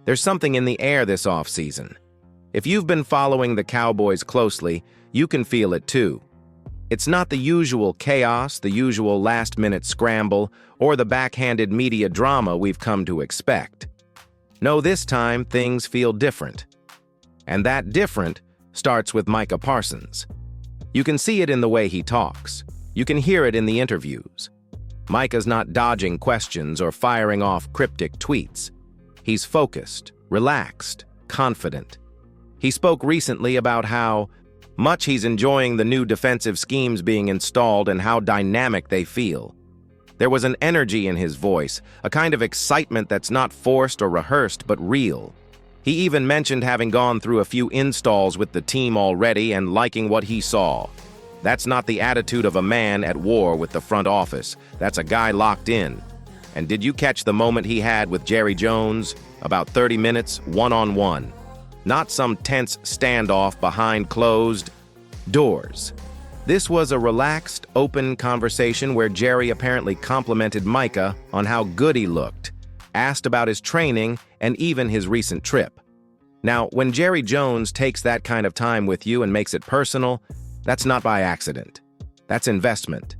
There's something in the air this offseason. If you've been following the Cowboys closely, you can feel it too. It's not the usual chaos, the usual last-minute scramble, or the backhanded media drama we've come to expect. No, this time things feel different. And that different starts with Micah Parsons. You can see it in the way he talks. You can hear it in the interviews. Micah's not dodging questions or firing off cryptic tweets. He's focused, relaxed, confident. He spoke recently about how much he's enjoying the new defensive schemes being installed and how dynamic they feel. There was an energy in his voice, a kind of excitement that's not forced or rehearsed but real. He even mentioned having gone through a few installs with the team already and liking what he saw. That's not the attitude of a man at war with the front office. That's a guy locked in. And did you catch the moment he had with Jerry Jones? About 30 minutes, one-on-one. Not some tense standoff behind closed doors. This was a relaxed, open conversation where Jerry apparently complimented Micah on how good he looked, asked about his training, and even his recent trip. Now, when Jerry Jones takes that kind of time with you and makes it personal, that's not by accident. That's investment.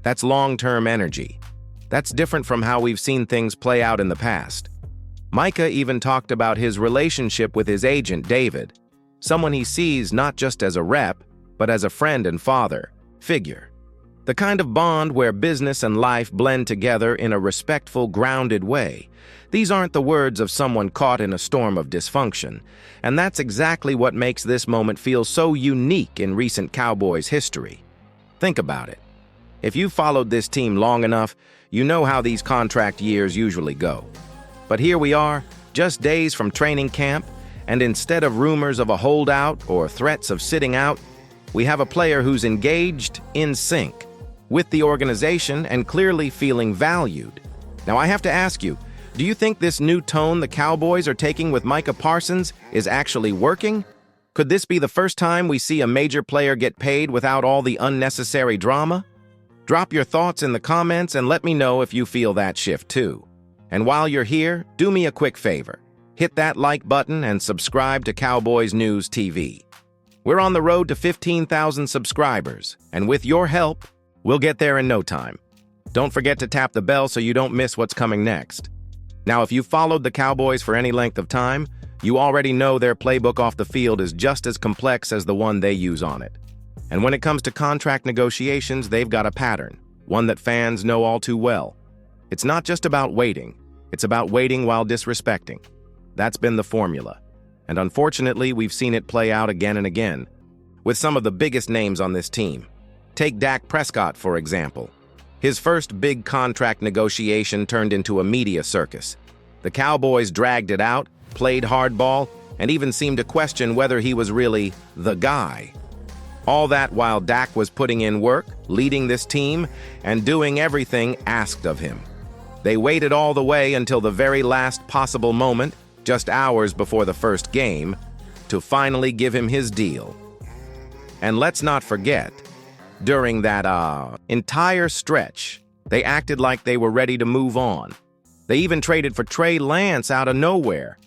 That's long-term energy. That's different from how we've seen things play out in the past. Micah even talked about his relationship with his agent, David, someone he sees not just as a rep, but as a friend and father figure. The kind of bond where business and life blend together in a respectful, grounded way. These aren't the words of someone caught in a storm of dysfunction, and that's exactly what makes this moment feel so unique in recent Cowboys history. Think about it. If you've followed this team long enough, you know how these contract years usually go. But here we are, just days from training camp, and instead of rumors of a holdout or threats of sitting out, we have a player who's engaged, in sync with the organization, and clearly feeling valued. Now I have to ask you, do you think this new tone the Cowboys are taking with Micah Parsons is actually working? Could this be the first time we see a major player get paid without all the unnecessary drama? Drop your thoughts in the comments and let me know if you feel that shift too. And while you're here, do me a quick favor. Hit that like button and subscribe to Cowboys News TV. We're on the road to 15,000 subscribers, and with your help, we'll get there in no time. Don't forget to tap the bell so you don't miss what's coming next. Now, if you've followed the Cowboys for any length of time, you already know their playbook off the field is just as complex as the one they use on it. And when it comes to contract negotiations, they've got a pattern, one that fans know all too well. It's not just about waiting. It's about waiting while disrespecting. That's been the formula. And unfortunately, we've seen it play out again and again, with some of the biggest names on this team. Take Dak Prescott, for example. His first big contract negotiation turned into a media circus. The Cowboys dragged it out, played hardball, and even seemed to question whether he was really the guy. All that while Dak was putting in work, leading this team, and doing everything asked of him. They waited all the way until the very last possible moment, just hours before the first game, to finally give him his deal. And let's not forget, during that entire stretch, they acted like they were ready to move on. They even traded for Trey Lance out of nowhere.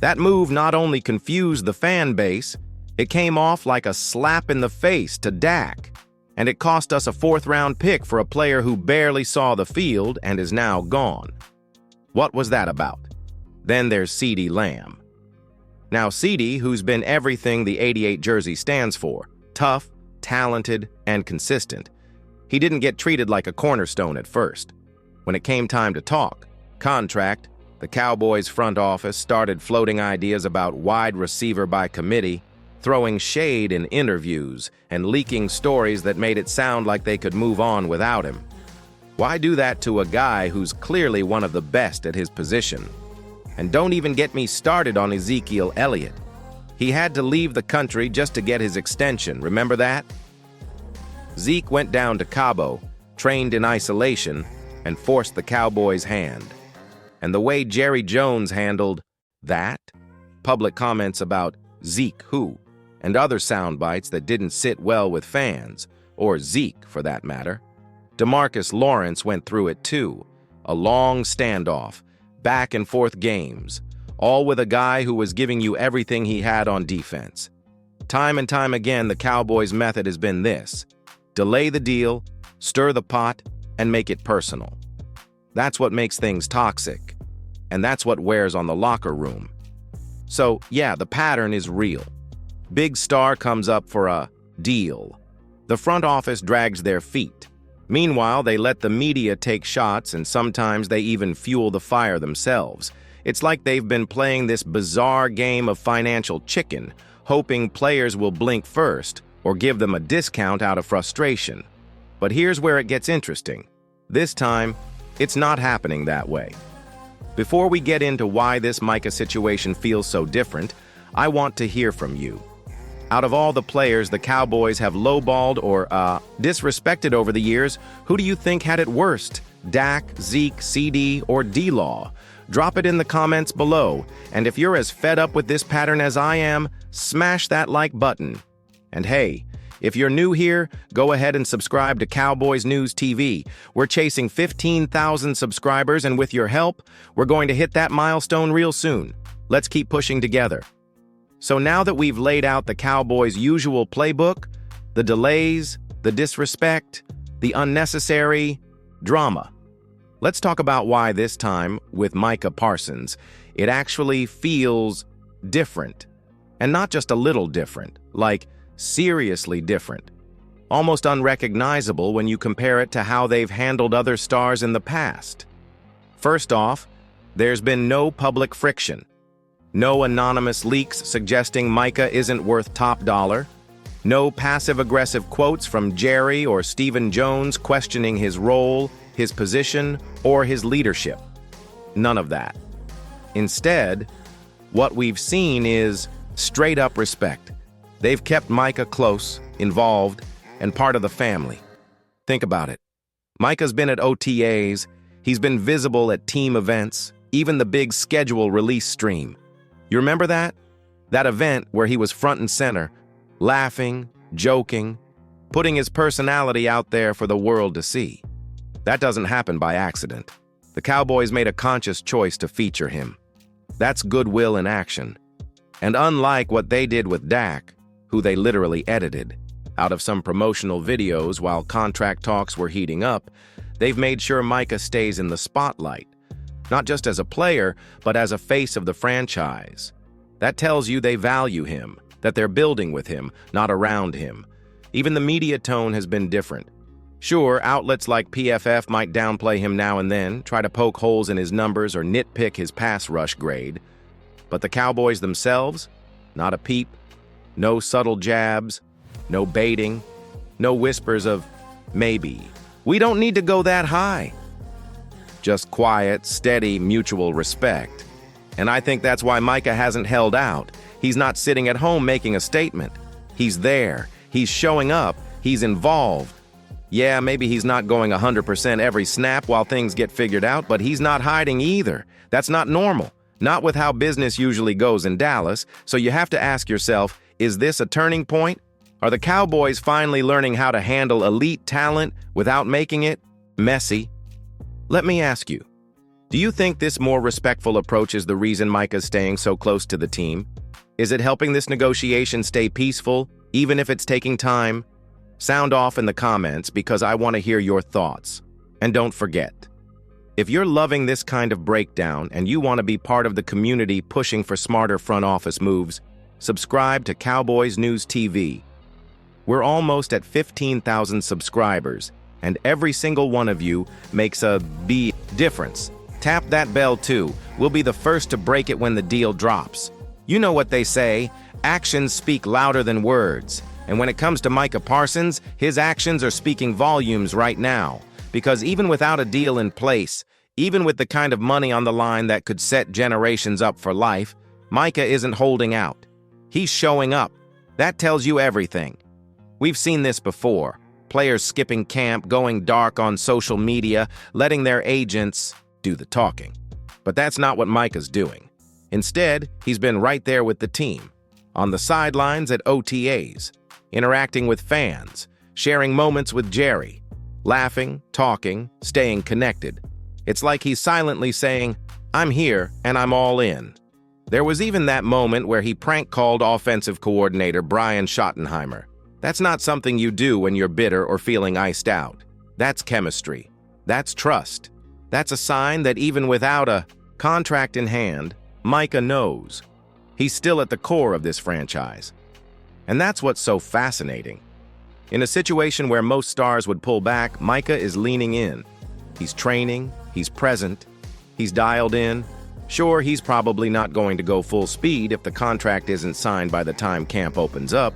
That move not only confused the fan base, it came off like a slap in the face to Dak. And it cost us a fourth-round pick for a player who barely saw the field and is now gone. What was that about? Then there's CeeDee Lamb. Now CeeDee, who's been everything the 88 jersey stands for, tough, talented, and consistent, he didn't get treated like a cornerstone at first. When it came time to talk contract, the Cowboys front office started floating ideas about wide receiver by committee, throwing shade in interviews, and leaking stories that made it sound like they could move on without him. Why do that to a guy who's clearly one of the best at his position? And don't even get me started on Ezekiel Elliott. He had to leave the country just to get his extension, remember that? Zeke went down to Cabo, trained in isolation, and forced the Cowboys' hand. And the way Jerry Jones handled that, public comments about Zeke who, and other sound bites that didn't sit well with fans, or Zeke for that matter. DeMarcus Lawrence went through it too, a long standoff, back and forth games, all with a guy who was giving you everything he had on defense. Time and time again, the Cowboys' method has been this: delay the deal, stir the pot, and make it personal. That's what makes things toxic, and that's what wears on the locker room. So, yeah, the pattern is real. Big star comes up for a deal. The front office drags their feet. Meanwhile, they let the media take shots, and sometimes they even fuel the fire themselves. It's like they've been playing this bizarre game of financial chicken, hoping players will blink first or give them a discount out of frustration. But here's where it gets interesting. This time, it's not happening that way. Before we get into why this Micah situation feels so different, I want to hear from you. Out of all the players the Cowboys have lowballed or disrespected over the years, who do you think had it worst? Dak, Zeke, ceedee, or D-Law? Drop it in the comments below, and if you're as fed up with this pattern as I am, smash that like button. And hey, if you're new here, go ahead and subscribe to Cowboys News TV. We're chasing 15,000 subscribers, and with your help, we're going to hit that milestone real soon. Let's keep pushing together. So now that we've laid out the Cowboys' usual playbook, the delays, the disrespect, the unnecessary drama, let's talk about why this time, with Micah Parsons, it actually feels different. And not just a little different, like seriously different. Almost unrecognizable when you compare it to how they've handled other stars in the past. First off, there's been no public friction. No anonymous leaks suggesting Micah isn't worth top dollar. No passive-aggressive quotes from Jerry or Stephen Jones questioning his role, his position, or his leadership. None of that. Instead, what we've seen is straight-up respect. They've kept Micah close, involved, and part of the family. Think about it. Micah's been at OTAs, he's been visible at team events, even the big schedule release stream. You remember that? That event where he was front and center, laughing, joking, putting his personality out there for the world to see. That doesn't happen by accident. The Cowboys made a conscious choice to feature him. That's goodwill in action. And unlike what they did with Dak, who they literally edited out of some promotional videos while contract talks were heating up, they've made sure Micah stays in the spotlight. Not just as a player, but as a face of the franchise. That tells you they value him, that they're building with him, not around him. Even the media tone has been different. Sure, outlets like PFF might downplay him now and then, try to poke holes in his numbers or nitpick his pass rush grade. But the Cowboys themselves? Not a peep. No subtle jabs. No baiting. No whispers of, maybe. We don't need to go that high. Just quiet, steady, mutual respect. And I think that's why Micah hasn't held out. He's not sitting at home making a statement. He's there. He's showing up. He's involved. Yeah, maybe he's not going 100% every snap while things get figured out, but he's not hiding either. That's not normal. Not with how business usually goes in Dallas. So you have to ask yourself, is this a turning point? Are the Cowboys finally learning how to handle elite talent without making it messy? Let me ask you, do you think this more respectful approach is the reason Micah's staying so close to the team? Is it helping this negotiation stay peaceful, even if it's taking time? Sound off in the comments because I want to hear your thoughts. And don't forget, if you're loving this kind of breakdown and you want to be part of the community pushing for smarter front office moves, subscribe to Cowboys News TV. We're almost at 15,000 subscribers, and every single one of you makes a big difference. Tap that bell too. We'll be the first to break it when the deal drops. You know what they say, actions speak louder than words. And when it comes to Micah Parsons, his actions are speaking volumes right now. Because even without a deal in place, even with the kind of money on the line that could set generations up for life, Micah isn't holding out. He's showing up. That tells you everything. We've seen this before. Players skipping camp, going dark on social media, letting their agents do the talking. But that's not what Micah's doing. Instead, he's been right there with the team, on the sidelines at OTAs, interacting with fans, sharing moments with Jerry, laughing, talking, staying connected. It's like he's silently saying, I'm here and I'm all in. There was even that moment where he prank-called offensive coordinator Brian Schottenheimer. That's not something you do when you're bitter or feeling iced out. That's chemistry. That's trust. That's a sign that even without a contract in hand, Micah knows. He's still at the core of this franchise. And that's what's so fascinating. In a situation where most stars would pull back, Micah is leaning in. He's training, he's present, he's dialed in. Sure, he's probably not going to go full speed if the contract isn't signed by the time camp opens up,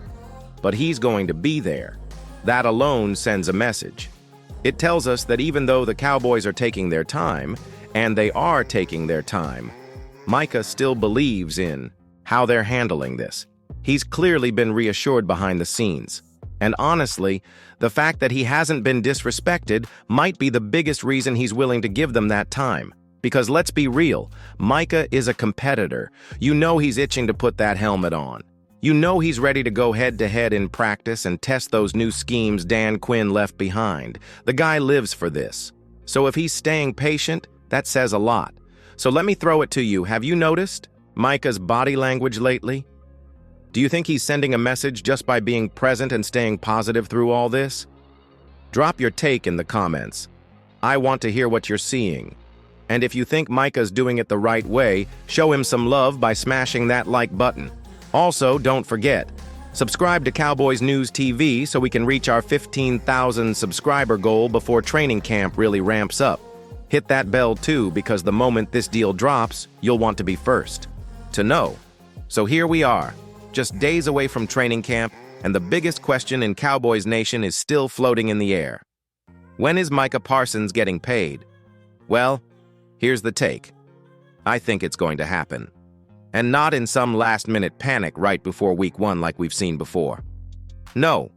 but he's going to be there. That alone sends a message. It tells us that even though the Cowboys are taking their time, and they are taking their time, Micah still believes in how they're handling this. He's clearly been reassured behind the scenes. And honestly, the fact that he hasn't been disrespected might be the biggest reason he's willing to give them that time. Because let's be real, Micah is a competitor. You know he's itching to put that helmet on. You know he's ready to go head-to-head in practice and test those new schemes Dan Quinn left behind. The guy lives for this. So if he's staying patient, that says a lot. So let me throw it to you. Have you noticed Micah's body language lately? Do you think he's sending a message just by being present and staying positive through all this? Drop your take in the comments. I want to hear what you're seeing. And if you think Micah's doing it the right way, show him some love by smashing that like button. Also, don't forget, subscribe to Cowboys News TV so we can reach our 15,000 subscriber goal before training camp really ramps up. Hit that bell too, because the moment this deal drops, you'll want to be first to know. So here we are, just days away from training camp, and the biggest question in Cowboys Nation is still floating in the air. When is Micah Parsons getting paid? Well, here's the take. I think it's going to happen. And not in some last-minute panic right before week 1 like we've seen before. No,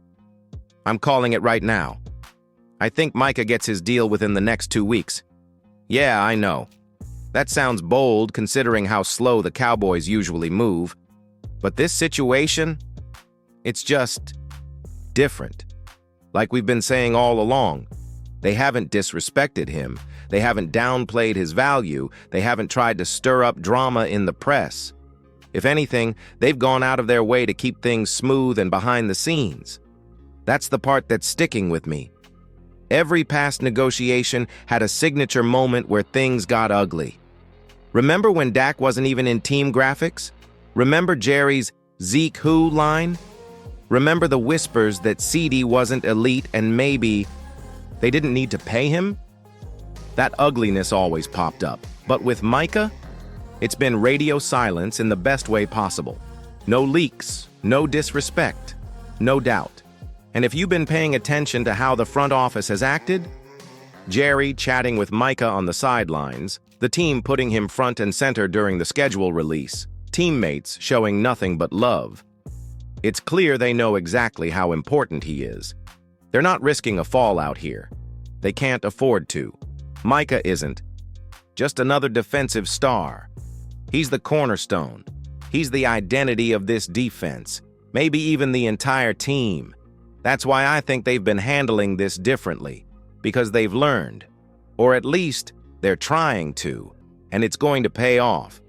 I'm calling it right now. I think Micah gets his deal within the next 2 weeks. Yeah, I know. That sounds bold considering how slow the Cowboys usually move. But this situation, it's just different. Like we've been saying all along, they haven't disrespected him. They haven't downplayed his value. They haven't tried to stir up drama in the press. If anything, they've gone out of their way to keep things smooth and behind the scenes. That's the part that's sticking with me. Every past negotiation had a signature moment where things got ugly. Remember when Dak wasn't even in team graphics? Remember Jerry's "Zeke who" line? Remember the whispers that ceedee wasn't elite and maybe they didn't need to pay him? That ugliness always popped up. But with Micah, it's been radio silence in the best way possible. No leaks, no disrespect, no doubt. And if you've been paying attention to how the front office has acted, Jerry chatting with Micah on the sidelines, the team putting him front and center during the schedule release, teammates showing nothing but love. It's clear they know exactly how important he is. They're not risking a fallout here. They can't afford to. Micah isn't. Just another defensive star. He's the cornerstone. He's the identity of this defense, maybe even the entire team. That's why I think they've been handling this differently, because they've learned, or at least they're trying to, and it's going to pay off.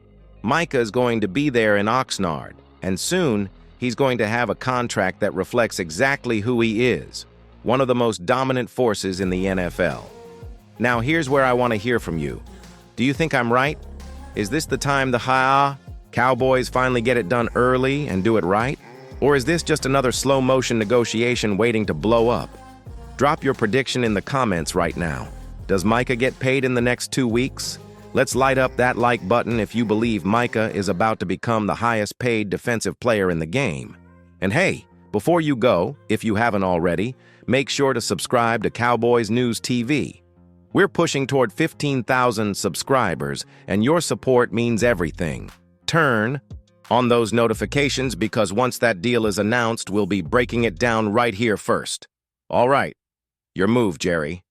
Micah's going to be there in Oxnard, and soon he's going to have a contract that reflects exactly who he is, one of the most dominant forces in the NFL. Now here's where I want to hear from you. Do you think I'm right? Is this the time the Cowboys finally get it done early and do it right? Or is this just another slow-motion negotiation waiting to blow up? Drop your prediction in the comments right now. Does Micah get paid in the next 2 weeks? Let's light up that like button if you believe Micah is about to become the highest-paid defensive player in the game. And hey, before you go, if you haven't already, make sure to subscribe to Cowboys News TV. We're pushing toward 15,000 subscribers, and your support means everything. Turn on those notifications because once that deal is announced, we'll be breaking it down right here first. All right, your move, Jerry.